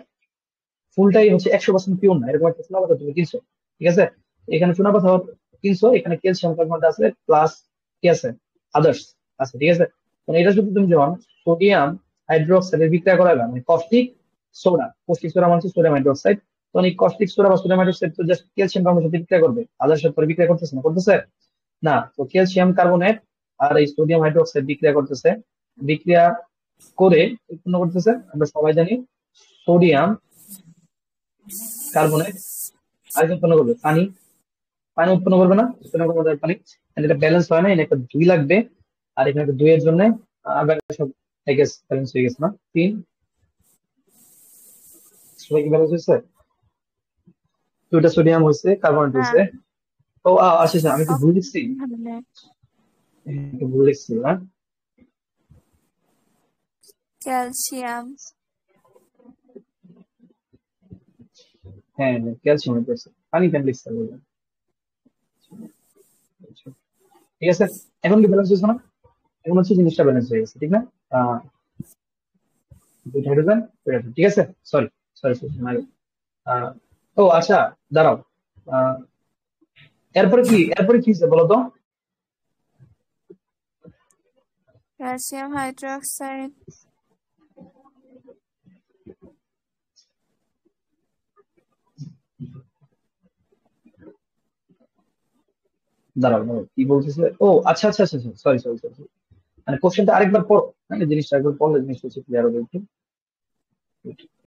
ফুলটাই হচ্ছে 100% পিওর না, এরকম একটা চুনাপাথর তুমি কিনছো, ঠিক আছে? এখানে চুনাপাথর কিনছো, এখানে ক্যালসিয়াম কার্বনেট আছে প্লাস কি আছে, আদার্স আছে, ঠিক আছে? মানে এটা যদি তুমি যখন সোডিয়াম হাইড্রোক্সাইডের বিক্রিয়া করাবে, মানে কস্টিক সোডা মানে সোডিয়াম হাইড্রোক্সাইড, তখন এই কস্টিক সোডা বা সোডিয়াম হাইড্রোক্সাইড তো জাস্ট ক্যালসিয়াম কার্বনের সাথে বিক্রিয়া করবে, আদার্স সাথে বিক্রিয়া করতেছে না, করতেছে না? তো ক্যালসিয়াম কার্বনেট আর এই সোডিয়াম হাইড্রোক্সাইড বিক্রিয়া করতেছে, বিক্রিয়া করে উৎপন্ন করতেছে, আমরা সবাই জানি, সোডিয়াম কার্বনেট। আর কি উৎপন্ন করবে? পানি। পানি উৎপন্ন করবে না? সোডিয়াম কার্বনেট আর পানি। And এটা ব্যালেন্স হয় না, এখানে একটা 2 লাগবে, আর এখানে একটা 2 এর জন্য আবার সব আই গেস ব্যালেন্স হয়ে গেছে না? 3, সবাই কি ব্যালেন্স হয়েছে? 2টা সোডিয়াম হয়েছে, কার্বনেট হ্যাঁ, হয়েছে। ও আচ্ছা আচ্ছা, আমি একটু ভুল লিখছি, অক্সিজেন হলে একটু ভুল লিখছি না? ক্যালসিয়াম। হ্যাঁ, ক্যালসিয়াম হয়েছে, পানি কেন লিখতে হবে? ঠিক আছে, এখন কি ব্যালেন্স হয়েছে না? এখন হচ্ছে জিনিসটা ব্যালেন্স হয়ে গেছে, ঠিক না? আহ 2 হাইড্রোজেন, ঠিক আছে। Sorry sorry sorry. আহ, ও আচ্ছা, দাঁড়াও। আহ, এরপরে কি হচ্ছে বলো তো? Calcium hydroxide. দাঁড়াও দাঁড়াও, কি বলতেছে? ও আচ্ছা আচ্ছা আচ্ছা, সরি সরি সরি, মানে কোশ্চেনটা আরেকবার পড়ো, মানে জিনিসটা একবার পড়লে জিনিসটা হচ্ছে ক্লিয়ার হবে একটু।